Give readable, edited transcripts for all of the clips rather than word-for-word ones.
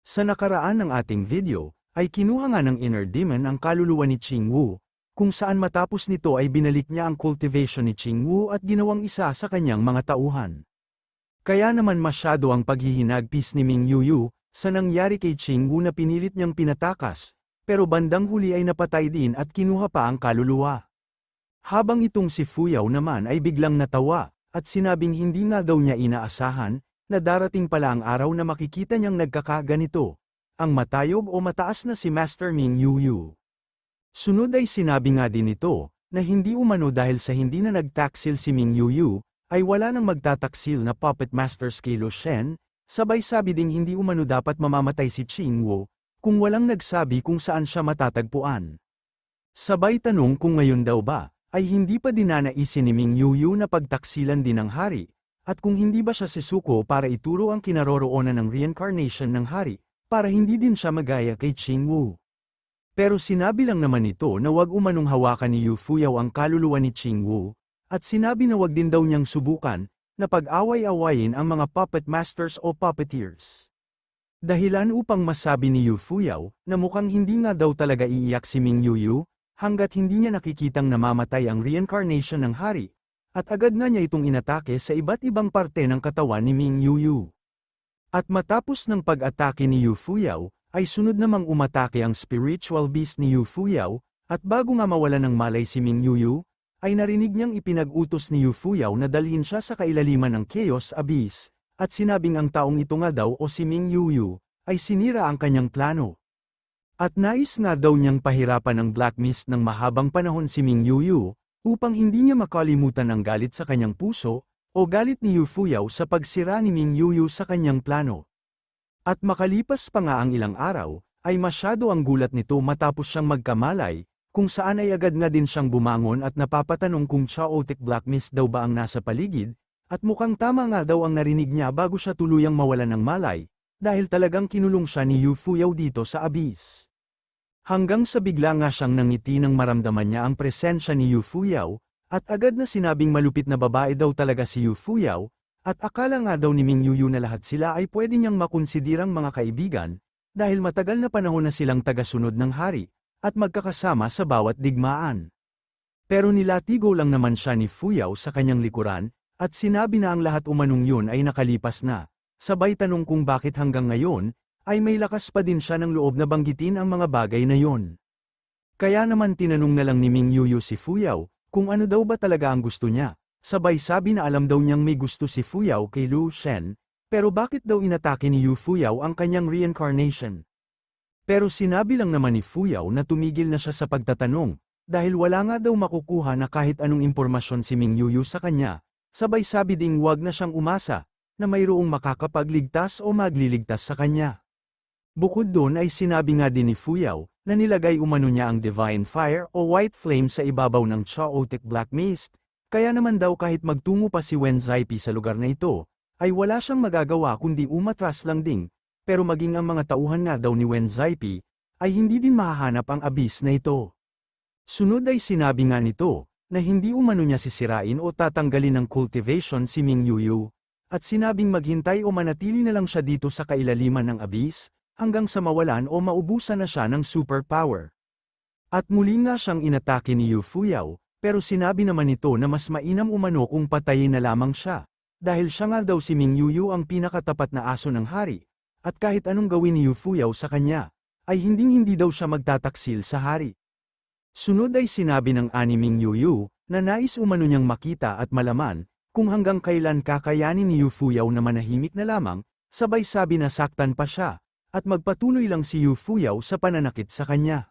Sa nakaraan ng ating video, ay kinuha nga ng inner demon ang kaluluwa ni Ching Wu, kung saan matapos nito ay binalik niya ang cultivation ni Ching Wu at ginawang isa sa kanyang mga tauhan. Kaya naman masyado ang paghihinagpis ni Ming Yuyu sa nangyari kay Ching Wu na pinilit niyang pinatakas, pero bandang huli ay napatay din at kinuha pa ang kaluluwa. Habang itong si Fuyao naman ay biglang natawa, at sinabing hindi nga daw niya inaasahan, na darating pala ang araw na makikita niyang nagkakaganito, ang matayog o mataas na si Master Ming Yuyu. Sunod ay sinabi nga din ito, na hindi umano dahil sa hindi na nagtaksil si Ming Yuyu, ay wala nang magtataksil na puppet masters kay Lu Shen, sabay sabi ding hindi umano dapat mamamatay si Ching Wu, kung walang nagsabi kung saan siya matatagpuan. Sabay tanong kung ngayon daw ba, ay hindi pa dinanaisin ni Ming Yuyu na pagtaksilan din ng hari, at kung hindi ba siya sisuko para ituro ang kinaroroonan ng reincarnation ng hari, para hindi din siya magaya kay Ching Wu. Pero sinabi lang naman ito na wag umanong hawakan ni Yu Fuyao ang kaluluwa ni Ching Wu, at sinabi na wag din daw niyang subukan, na pag-away-awayin ang mga puppet masters o puppeteers. Dahilan upang masabi ni Yu Fuyao, na mukhang hindi nga daw talaga iiyak si Ming Yuyu, hanggat hindi niya nakikitang namamatay ang reincarnation ng hari, at agad nga niya itong inatake sa iba't ibang parte ng katawan ni Ming Yuyu. At matapos ng pag-atake ni Yu Fuyao, ay sunod namang umatake ang spiritual beast ni Yu Fuyao, at bago nga mawala ng malay si Ming Yuyu, ay narinig niyang ipinag-utos ni Yu Fuyao na dalhin siya sa kailaliman ng Chaos Abyss, at sinabing ang taong ito nga daw o si Ming Yuyu, ay sinira ang kanyang plano. At nais nga daw niyang pahirapan ng Black Mist ng mahabang panahon si Ming Yuyu, upang hindi niya makalimutan ang galit sa kanyang puso, o galit ni Yu Fuyao sa pagsira ni Ming Yuyu sa kanyang plano. At makalipas pa nga ang ilang araw, ay masyado ang gulat nito matapos siyang magkamalay, kung saan ay agad nga din siyang bumangon at napapatanong kung chaotic black mist daw ba ang nasa paligid, at mukhang tama nga daw ang narinig niya bago siya tuluyang mawalan ng malay, dahil talagang kinulong siya ni Yu Fuyao dito sa abyss. Hanggang sa bigla nga siyang nangiti nang maramdaman niya ang presensya ni Yu Fuyao, at agad na sinabing malupit na babae daw talaga si Yu Fuyao, at akala nga daw ni Ming Yuyu na lahat sila ay pwede niyang makonsiderang mga kaibigan, dahil matagal na panahon na silang tagasunod ng hari, at magkakasama sa bawat digmaan. Pero nilatigo lang naman siya ni Fuyao sa kanyang likuran, at sinabi na ang lahat umanong yun ay nakalipas na, sabay tanong kung bakit hanggang ngayon, ay may lakas pa din siya ng loob na banggitin ang mga bagay na yon. Kaya naman tinanong na lang ni Ming Yuyu si Fuyao, kung ano daw ba talaga ang gusto niya. Sabay sabi na alam daw niyang may gusto si Fuyao kay Lu Shen, pero bakit daw inatake ni Yu Fuyao ang kanyang reincarnation? Pero sinabi lang naman ni Fuyao na tumigil na siya sa pagtatanong, dahil wala nga daw makukuha na kahit anong impormasyon si Ming Yuyu sa kanya, sabay sabi ding wag na siyang umasa, na mayroong makakapagligtas o magliligtas sa kanya. Bukod doon ay sinabi nga din ni Fuyao, na nilagay umano niya ang Divine Fire o White Flame sa ibabaw ng chaotic Black Mist, kaya naman daw kahit magtungo pa si Wen Zaipi sa lugar na ito, ay wala siyang magagawa kundi umatras lang ding, pero maging ang mga tauhan nga daw ni Wen Zaipi, ay hindi din mahahanap ang abyss na ito. Sunod ay sinabi nga nito, na hindi umano niya sisirain o tatanggalin ng cultivation si Ming Yuyu, at sinabing maghintay o manatili na lang siya dito sa kailaliman ng abyss, hanggang sa mawalan o maubusan na siya ng superpower. At muli nga siyang inatake ni Yu Fuyao, pero sinabi naman nito na mas mainam umano kung patayin na lamang siya, dahil siya nga daw si Ming Yuyu ang pinakatapat na aso ng hari, at kahit anong gawin ni Yu Fuyao sa kanya, ay hinding-hindi daw siya magtataksil sa hari. Sunod ay sinabi ng ani Ming Yuyu, na nais umano niyang makita at malaman, kung hanggang kailan kakayanin ni Yu Fuyao na manahimik na lamang, sabay sabi na saktan pa siya, at magpatuloy lang si Yu Fuyao sa pananakit sa kanya.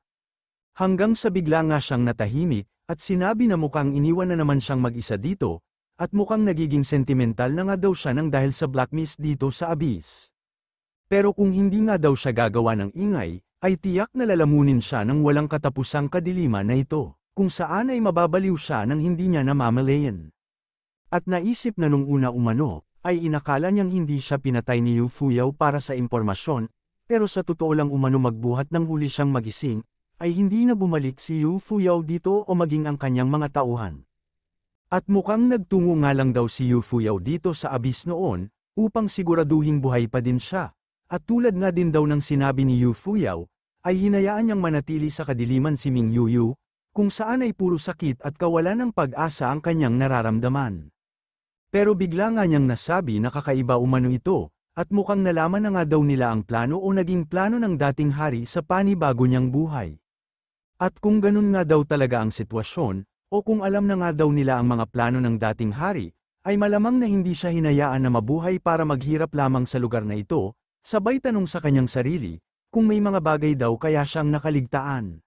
Hanggang sa bigla nga siyang natahimik, at sinabi na mukhang iniwan na naman siyang mag-isa dito, at mukhang nagiging sentimental na nga daw siya nang dahil sa Black Mist dito sa abyss. Pero kung hindi nga daw siya gagawa ng ingay, ay tiyak na lalamunin siya ng walang katapusang kadiliman na ito, kung saan ay mababaliw siya nang hindi niya namamalayan. At naisip na nung una umano, ay inakala niyang hindi siya pinatay ni Yu Fuyao para sa impormasyon, pero sa totoo lang umano magbuhat ng huli siyang magising, ay hindi na bumalik si Yu Fuyao dito o maging ang kanyang mga tauhan. At mukhang nagtungo nga lang daw si Yu Fuyao dito sa abyss noon, upang siguraduhing buhay pa din siya, At tulad nga din daw ng sinabi ni Yu Fuyao, ay hinayaan niyang manatili sa kadiliman si Ming Yuyu, kung saan ay puro sakit at kawalan ng pag-asa ang kanyang nararamdaman. Pero bigla nga niyang nasabi na kakaiba umano ito, at mukhang nalaman na nga daw nila ang plano o naging plano ng dating hari sa panibago niyang buhay. At kung ganun nga daw talaga ang sitwasyon, o kung alam na nga daw nila ang mga plano ng dating hari, ay malamang na hindi siya hinayaan na mabuhay para maghirap lamang sa lugar na ito, sabay tanong sa kanyang sarili, kung may mga bagay daw kaya siyang nakaligtaan.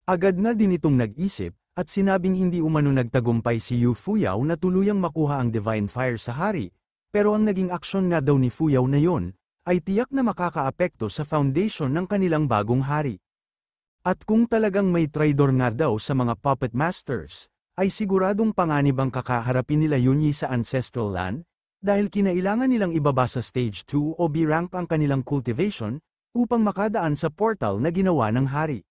Agad na din itong nag-isip, at sinabing hindi umano nagtagumpay si Yu Fuyao na tuluyang makuha ang Divine Fire sa hari, pero ang naging aksyon nga daw ni Fuyao na yon, ay tiyak na makakaapekto sa foundation ng kanilang bagong hari. At kung talagang may traidor nga daw sa mga puppet masters, ay siguradong panganib ang kakaharapin nila Yunyi sa Ancestral Land, dahil kinailangan nilang ibaba sa Stage 2 o B-rank ang kanilang cultivation, upang makadaan sa portal na ginawa ng hari.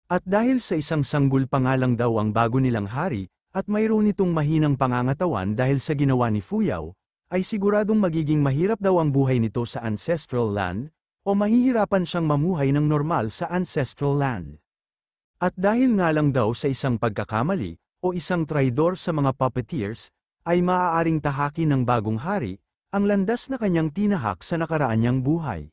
At dahil sa isang sanggol pa nga lang daw ang bago nilang hari, at mayroon itong mahinang pangangatawan dahil sa ginawa ni Fuyao, ay siguradong magiging mahirap daw ang buhay nito sa Ancestral Land, o mahihirapan siyang mamuhay ng normal sa Ancestral Land. At dahil nga lang daw sa isang pagkakamali, o isang traidor sa mga puppeteers, ay maaaring tahakin ng bagong hari, ang landas na kanyang tinahak sa nakaraan niyang buhay.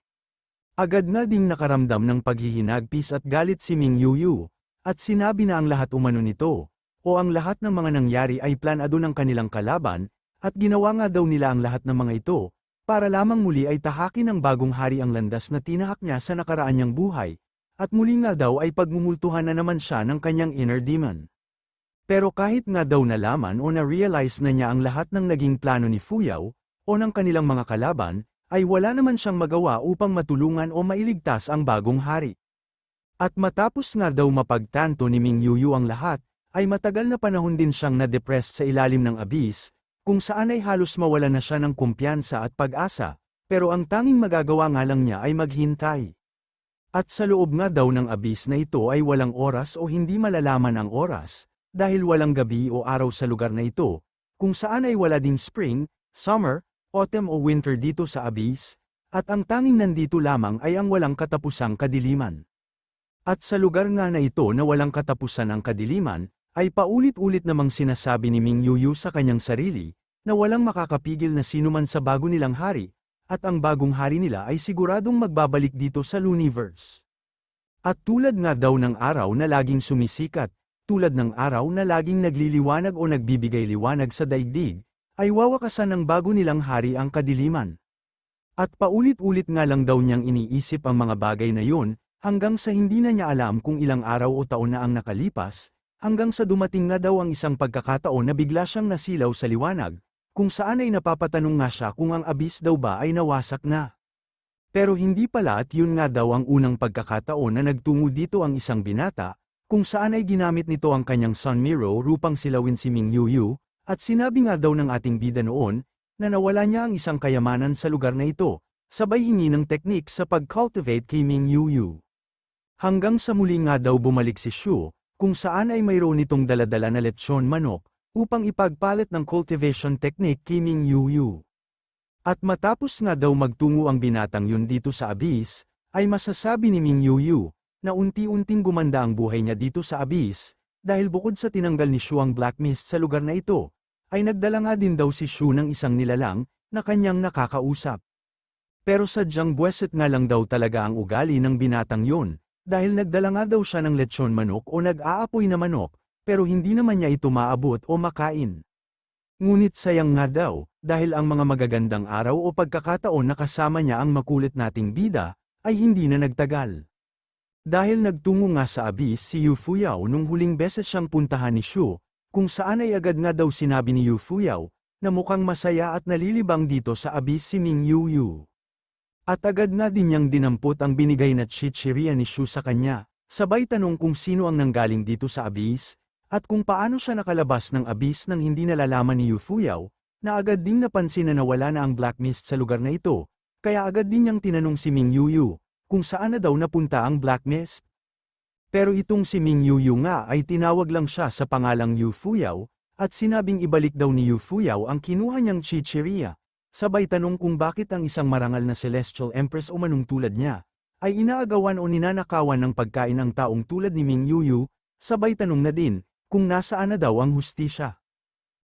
Agad na ding nakaramdam ng paghihinagpis at galit si Ming Yuyu, at sinabi na ang lahat umano nito, o ang lahat ng mga nangyari ay planado ng kanilang kalaban, at ginawa nga daw nila ang lahat ng mga ito, para lamang muli ay tahakin ng bagong hari ang landas na tinahak niya sa nakaraan niyang buhay, at muli nga daw ay pagmumultuhan na naman siya ng kanyang inner demon. Pero kahit nga daw nalaman o na-realize na niya ang lahat ng naging plano ni Fuyao, o ng kanilang mga kalaban, ay wala naman siyang magawa upang matulungan o mailigtas ang bagong hari. At matapos nga daw mapagtanto ni Ming Yuyu ang lahat, ay matagal na panahon din siyang na-depressed sa ilalim ng abyss, kung saan ay halos mawala na siya ng kumpiyansa at pag-asa, pero ang tanging magagawa nga lang niya ay maghintay. At sa loob nga daw ng abyss na ito ay walang oras o hindi malalaman ang oras, dahil walang gabi o araw sa lugar na ito, kung saan ay wala ding spring, summer, autumn o winter dito sa abyss, at ang tanging nandito lamang ay ang walang katapusang kadiliman. At sa lugar nga na ito na walang katapusan ang kadiliman, ay paulit-ulit namang sinasabi ni Ming Yuyu sa kanyang sarili, na walang makakapigil na sinuman sa bago nilang hari, at ang bagong hari nila ay siguradong magbabalik dito sa Luniverse. At tulad nga daw ng araw na laging sumisikat, tulad ng araw na laging nagliliwanag o nagbibigay liwanag sa daigdig, ay wawakasan ng bago nilang hari ang kadiliman. At paulit-ulit nga lang daw niyang iniisip ang mga bagay na yun, hanggang sa hindi na niya alam kung ilang araw o taon na ang nakalipas, hanggang sa dumating nga daw ang isang pagkakataon na bigla siyang nasilaw sa liwanag, kung saan ay napapatanong nga siya kung ang abyss daw ba ay nawasak na. Pero hindi pala at yun nga daw ang unang pagkakataon na nagtungo dito ang isang binata, kung saan ay ginamit nito ang kanyang sun mirror upang silawin si Ming Yuyu, at sinabi nga daw ng ating bida noon, na nawala niya ang isang kayamanan sa lugar na ito, sabay hingi ng teknik sa pag-cultivate kay Ming Yuyu. Hanggang sa muli nga daw bumalik si Shu, kung saan ay mayroon itong daladala na lechon manok, upang ipagpalit ng cultivation technique kay Ming Yuyu. At matapos nga daw magtungo ang binatang yun dito sa abyss, ay masasabi ni Ming Yuyu, na unti-unting gumanda ang buhay niya dito sa abyss, dahil bukod sa tinanggal ni Shu ang black mist sa lugar na ito, ay nagdala nga din daw si Shu ng isang nilalang, na kanyang nakakausap. Pero sadyang buweset nga lang daw talaga ang ugali ng binatang yun, dahil nagdala nga daw siya ng lechon manok o nag-aapoy na manok, pero hindi naman niya ito maabot o makain. Ngunit sayang nga daw, dahil ang mga magagandang araw o pagkakataon na kasama niya ang makulit nating bida, ay hindi na nagtagal. Dahil nagtungo nga sa abyss si Yu Fuyao nung huling beses siyang puntahan ni Shu, kung saan ay agad nga daw sinabi ni Yu Fuyao, na mukhang masaya at nalilibang dito sa abyss si Ming Yuyu. At agad na din niyang dinampot ang binigay na chichirya ni Shu sa kanya, sabay tanong kung sino ang nanggaling dito sa abyss, at kung paano siya nakalabas ng abyss nang hindi nalalaman ni Yu Fuyao, na agad ding napansin na nawala na ang black mist sa lugar na ito, kaya agad din niyang tinanong si Ming Yuyu, kung saan na daw napunta ang black mist. Pero itong si Ming Yuyu nga ay tinawag lang siya sa pangalang Yu Fuyao, at sinabing ibalik daw ni Yu Fuyao ang kinuha niyang chichirya, sabay tanong kung bakit ang isang marangal na Celestial Empress o manong tulad niya, ay inaagawan o ninanakawan ng pagkain ang taong tulad ni Ming Yuyu, sabay tanong na din, kung nasaan na daw ang hustisya.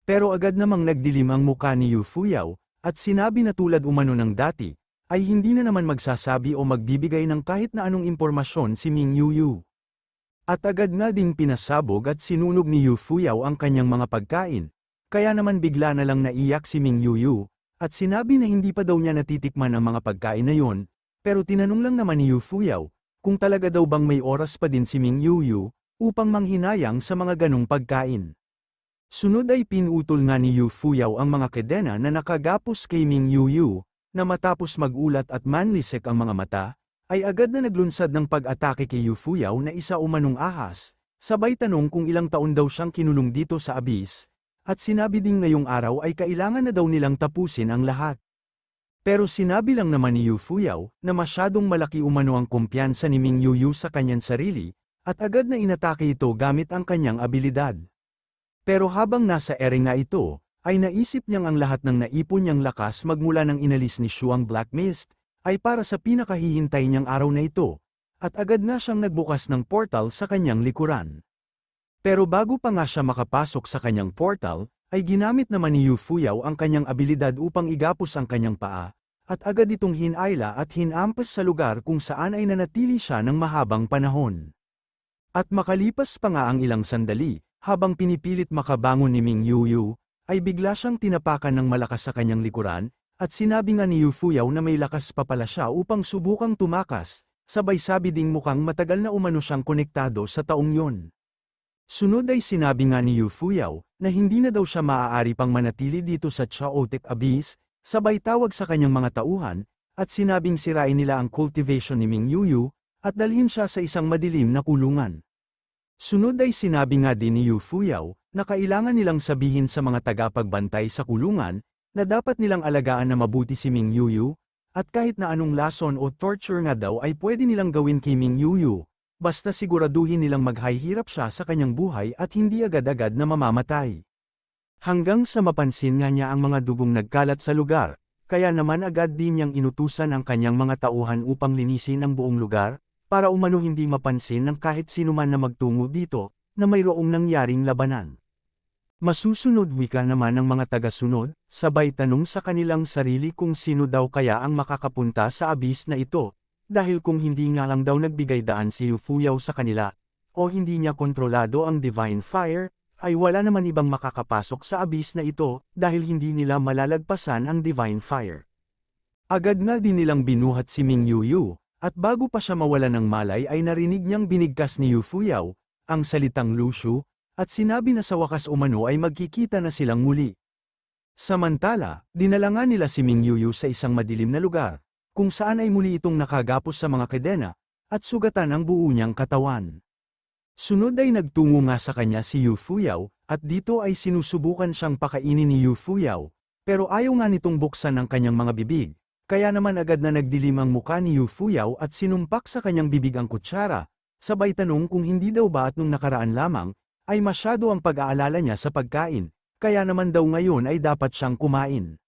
Pero agad namang nagdilim ang muka ni Yu Fuyao, at sinabi na tulad umano ng dati, ay hindi na naman magsasabi o magbibigay ng kahit na anong impormasyon si Ming Yuyu. At agad nga ding pinasabog at sinunog ni Yu Fuyao ang kanyang mga pagkain, kaya naman bigla na lang naiyak si Ming Yuyu, at sinabi na hindi pa daw niya natitikman ang mga pagkain na yon, pero tinanong lang naman ni Yu Fuyao, kung talaga daw bang may oras pa din si Ming Yuyu, upang manghinayang sa mga ganong pagkain. Sunod ay pinutol nga ni Yu Fuyao ang mga kedena na nakagapos kay Ming Yuyu, na matapos magulat at manlisik ang mga mata, ay agad na naglunsad ng pag-atake kay Yu Fuyao na isa umanong ahas, sabay tanong kung ilang taon daw siyang kinulong dito sa abyss, at sinabi ding ngayong araw ay kailangan na daw nilang tapusin ang lahat. Pero sinabi lang naman ni Yu Fuyao na masyadong malaki umano ang kumpiyansa ni Ming Yuyu sa kanyang sarili, at agad na inatake ito gamit ang kanyang abilidad. Pero habang nasa ere nga ito, ay naisip niyang ang lahat ng naipon niyang lakas magmula ng inalis ni Shuang Black Mist, ay para sa pinakahihintay niyang araw na ito, at agad nga siyang nagbukas ng portal sa kanyang likuran. Pero bago pa nga siya makapasok sa kanyang portal, ay ginamit naman ni Yu Fuyao ang kanyang abilidad upang igapos ang kanyang paa, at agad itong hinayla at hinampas sa lugar kung saan ay nanatili siya ng mahabang panahon. At makalipas pa nga ang ilang sandali, habang pinipilit makabangon ni Ming Yuyu, ay bigla siyang tinapakan ng malakas sa kanyang likuran, at sinabi nga ni Yu Fuyao na may lakas pa pala siya upang subukang tumakas, sabay sabi ding mukhang matagal na umano siyang konektado sa taong yon. Sunod ay sinabi nga ni Yu Fuyao, na hindi na daw siya maaari pang manatili dito sa Chaotic Abyss, sabay tawag sa kanyang mga tauhan, at sinabing sirain nila ang cultivation ni Ming Yuyu, at dalhin siya sa isang madilim na kulungan. Sunod ay sinabi nga din ni Yu Fuyao, na kailangan nilang sabihin sa mga tagapagbantay sa kulungan, na dapat nilang alagaan na mabuti si Ming Yuyu, at kahit na anong lason o torture nga daw ay pwede nilang gawin kay Ming Yuyu, basta siguraduhin nilang maghihirap siya sa kanyang buhay at hindi agad-agad na mamamatay. Hanggang sa mapansin nga niya ang mga dugong nagkalat sa lugar, kaya naman agad din niyang inutusan ang kanyang mga tauhan upang linisin ang buong lugar, para umano hindi mapansin ng kahit sino man na magtungo dito, na mayroong nangyaring labanan. Masusunod wika naman ng mga tagasunod, sabay tanong sa kanilang sarili kung sino daw kaya ang makakapunta sa abyss na ito, dahil kung hindi nga lang daw nagbigay daan si Yu Fuyao sa kanila, o hindi niya kontrolado ang Divine Fire, ay wala naman ibang makakapasok sa abyss na ito, dahil hindi nila malalagpasan ang Divine Fire. Agad nga din nilang binuhat si Ming Yuyu, at bago pa siya mawala ng malay ay narinig niyang binigkas ni Yu Fuyao, ang salitang Lushu, at sinabi na sa wakas umano ay magkikita na silang muli. Samantala, dinala nga nila si Ming Yuyu sa isang madilim na lugar, kung saan ay muli itong nakagapos sa mga kedena, at sugatan ang buo niyang katawan. Sunod ay nagtungo nga sa kanya si Yu Fuyao, at dito ay sinusubukan siyang pakainin ni Yu Fuyao, pero ayaw nga nitong buksan ang kanyang mga bibig, kaya naman agad na nagdilim ang muka ni Yu Fuyao at sinumpak sa kanyang bibig ang kutsara, sabay tanong kung hindi daw ba at nung nakaraan lamang, ay masyado ang pag-aalala niya sa pagkain, kaya naman daw ngayon ay dapat siyang kumain.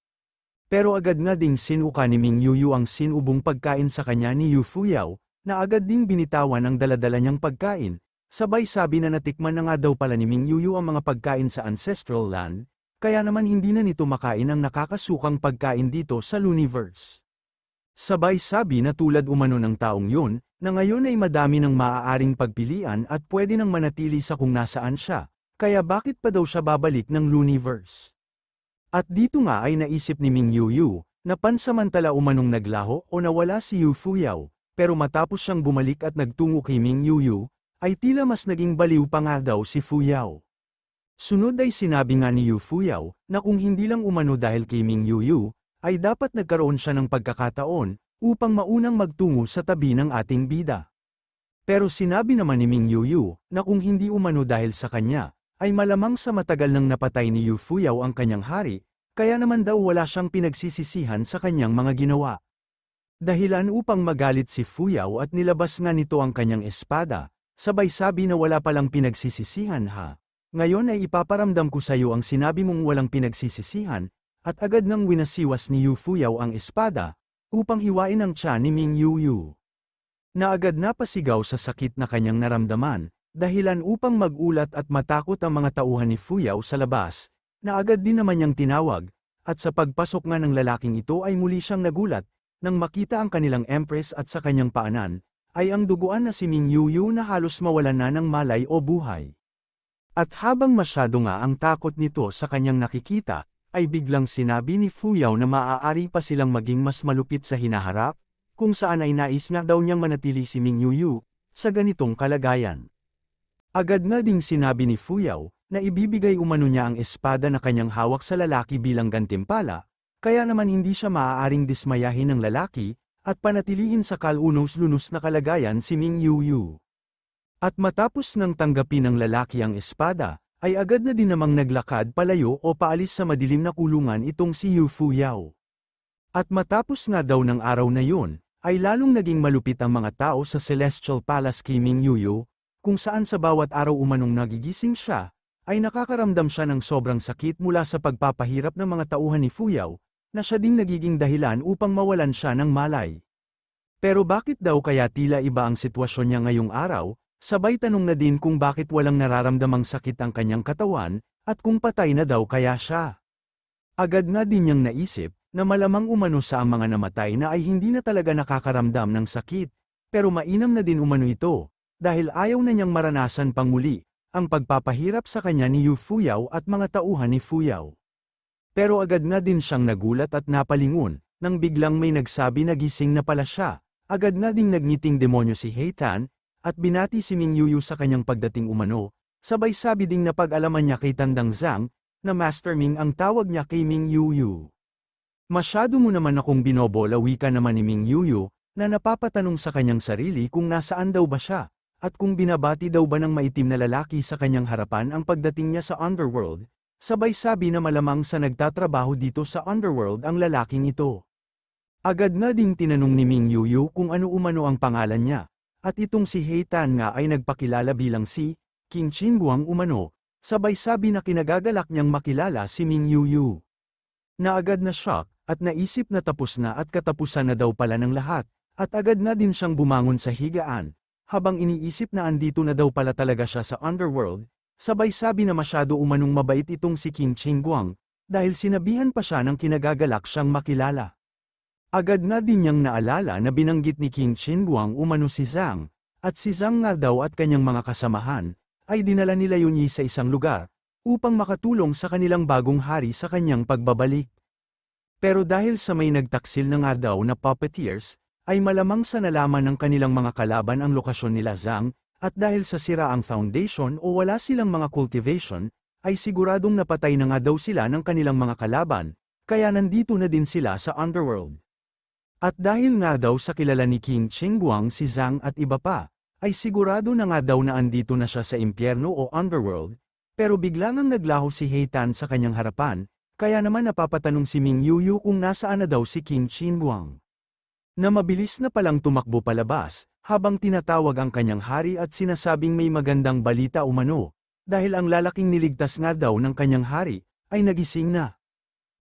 Pero agad nga ding sinuka ni Ming Yuyu ang sinubong pagkain sa kanya ni Yu Fuyao, na agad ding binitawan ang daladala niyang pagkain, sabay sabi na natikman na nga daw pala ni Ming Yuyu ang mga pagkain sa Ancestral Land, kaya naman hindi na nito makain ang nakakasukang pagkain dito sa Luniverse. Sabay sabi na tulad umano ng taong yun, na ngayon ay madami ng maaaring pagpilian at pwede nang manatili sa kung nasaan siya, kaya bakit pa daw siya babalik ng Luniverse? At dito nga ay naisip ni Ming Yuyu, na pansamantala umanong naglaho o nawala si Yu Fuyao, pero matapos siyang bumalik at nagtungo kay Ming Yuyu, ay tila mas naging baliw pa nga daw si Fuyao. Sunod ay sinabi nga ni Yu Fuyao, na kung hindi lang umano dahil kay Ming Yuyu, ay dapat nagkaroon siya ng pagkakataon, upang maunang magtungo sa tabi ng ating bida. Pero sinabi naman ni Ming Yuyu, na kung hindi umano dahil sa kanya, ay malamang sa matagal nang napatay ni Yu Fuyao ang kanyang hari, kaya naman daw wala siyang pinagsisisihan sa kanyang mga ginawa. Dahilan upang magalit si Fuyao at nilabas nga nito ang kanyang espada, sabay sabi na wala palang pinagsisisihan ha. Ngayon ay ipaparamdam ko sa iyo ang sinabi mong walang pinagsisisihan, at agad nang winasiwas ni Yu Fuyao ang espada, upang hiwain ang tiyan ni Ming Yuyu. Na agad napasigaw sa sakit na kanyang naramdaman, dahilan upang magulat at matakot ang mga tauhan ni Fuyao sa labas, na agad din naman niyang tinawag, at sa pagpasok nga ng lalaking ito ay muli siyang nagulat, nang makita ang kanilang empress at sa kanyang paanan, ay ang duguan na si Ming Yuyu na halos mawalan na ng malay o buhay. At habang masyado nga ang takot nito sa kanyang nakikita, ay biglang sinabi ni Fuyao na maaari pa silang maging mas malupit sa hinaharap, kung saan ay nais nga daw niyang manatili si Ming Yuyu, sa ganitong kalagayan. Agad na ding sinabi ni Fuyao, na ibibigay umano niya ang espada na kanyang hawak sa lalaki bilang gantimpala, kaya naman hindi siya maaaring dismayahin ng lalaki, at panatilihin sa kalunos-lunos na kalagayan si Ming Yuyu. At matapos nang tanggapin ng lalaki ang espada, ay agad na din namang naglakad palayo o paalis sa madilim na kulungan itong si Yu Fuyao. At matapos nga daw ng araw na yun, ay lalong naging malupit ang mga tao sa Celestial Palace kay Ming Yuyu, kung saan sa bawat araw umanong nagigising siya, ay nakakaramdam siya ng sobrang sakit mula sa pagpapahirap ng mga tauhan ni Fuyao, na siya ding nagiging dahilan upang mawalan siya ng malay. Pero bakit daw kaya tila iba ang sitwasyon niya ngayong araw, sabay tanong na din kung bakit walang nararamdamang sakit ang kanyang katawan, at kung patay na daw kaya siya. Agad na din niyang naisip, na malamang umano sa ang mga namatay na ay hindi na talaga nakakaramdam ng sakit, pero mainam na din umano ito, dahil ayaw na niyang maranasan pang muli, ang pagpapahirap sa kanya ni Yu Fuyao at mga tauhan ni Fuyao. Pero agad na din siyang nagulat at napalingon, nang biglang may nagsabi na gising na pala siya, agad na ding nagngiting demonyo si Heitan, at binati si Ming Yuyu sa kanyang pagdating umano, sabay sabi ding napag-alaman niya kay Tandang Zhang, na Master Ming ang tawag niya kay Ming Yuyu. Masyado mo naman akong binobola, wika naman ni Ming Yuyu, na napapatanong sa kanyang sarili kung nasaan daw ba siya, at kung binabati daw ba ng maitim na lalaki sa kanyang harapan ang pagdating niya sa underworld, sabay sabi na malamang sa nagtatrabaho dito sa underworld ang lalaking ito. Agad na ding tinanong ni Ming Yuyu kung ano umano ang pangalan niya, at itong si Heitan nga ay nagpakilala bilang si King Qingguang umano, sabay sabi na kinagagalak niyang makilala si Ming Yuyu. Na agad na shock, at naisip na tapos na at katapusan na daw pala ng lahat, at agad na din siyang bumangon sa higaan, habang iniisip na andito na daw pala talaga siya sa underworld, sabay sabi na masyado umanong mabait itong si King Qingguang, dahil sinabihan pa siya ng kinagagalak siyang makilala. Agad na din niyang naalala na binanggit ni King Qingguang umano si Zhang, at si Zhang nga daw at kanyang mga kasamahan, ay dinala nila yun sa isang lugar, upang makatulong sa kanilang bagong hari sa kanyang pagbabalik. Pero dahil sa may nagtaksil na nga daw na puppeteers, ay malamang sa nalaman ng kanilang mga kalaban ang lokasyon nila Zhang, at dahil sa sira ang foundation o wala silang mga cultivation, ay siguradong napatay na nga daw sila ng kanilang mga kalaban, kaya nandito na din sila sa underworld. At dahil nga daw sa kilala ni King Qingguang si Zhang at iba pa, ay sigurado na nga daw na andito na siya sa impyerno o underworld, pero biglang ang naglaho si Heitan sa kanyang harapan, kaya naman napapatanong si Ming Yuyu kung nasaan na daw si King Qingguang. Na mabilis na palang tumakbo palabas, habang tinatawag ang kanyang hari at sinasabing may magandang balita umano, dahil ang lalaking niligtas nga daw ng kanyang hari, ay nagising na.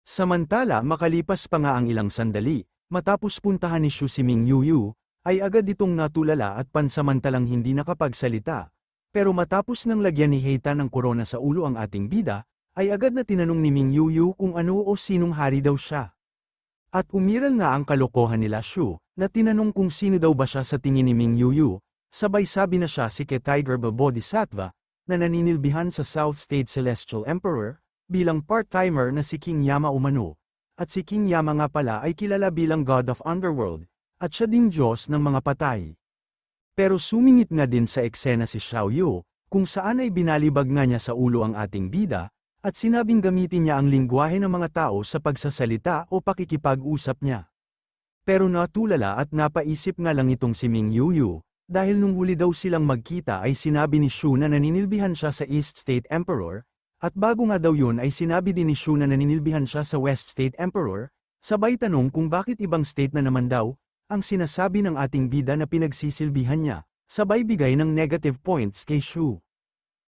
Samantala makalipas pa nga ang ilang sandali, matapos puntahan ni Shu si Ming Yuyu, ay agad itong natulala at pansamantalang hindi nakapagsalita, pero matapos nang lagyan ni Heitan ng korona sa ulo ang ating bida, ay agad na tinanong ni Ming Yuyu kung ano o sinong hari daw siya. At umiral nga ang kalokohan nila Shu, na tinanong kung sino daw ba siya sa tingin ni Ming Yuyu, sabay sabi na siya si Tiger Bodhisattva, na naninilbihan sa South State Celestial Emperor, bilang part-timer na si King Yama umano, at si King Yama nga pala ay kilala bilang God of Underworld, at siya ding Diyos ng mga patay. Pero sumingit nga din sa eksena si Xiao Yu, kung saan ay binalibag nga niya sa ulo ang ating bida, at sinabing gamitin niya ang lingwahe ng mga tao sa pagsasalita o pakikipag-usap niya. Pero natulala at napaisip nga lang itong si Ming Yuyu, dahil nung huli daw silang magkita ay sinabi ni Shu na naninilbihan siya sa East State Emperor, at bago nga daw yun ay sinabi din ni Shu na naninilbihan siya sa West State Emperor, sabay tanong kung bakit ibang state na naman daw, ang sinasabi ng ating bida na pinagsisilbihan niya, sabay bigay ng negative points kay Shu.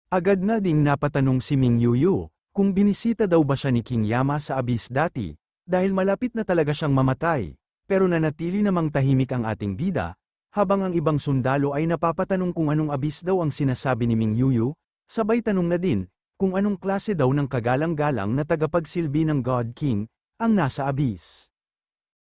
Agad na ding napatanong si Ming Yuyu, kung binisita daw ba siya ni King Yama sa Abyss dati, dahil malapit na talaga siyang mamatay, pero nanatili namang tahimik ang ating bida, habang ang ibang sundalo ay napapatanong kung anong Abyss daw ang sinasabi ni Ming Yuyu, sabay tanong na din, kung anong klase daw ng kagalang-galang na tagapagsilbi ng God King, ang nasa Abyss.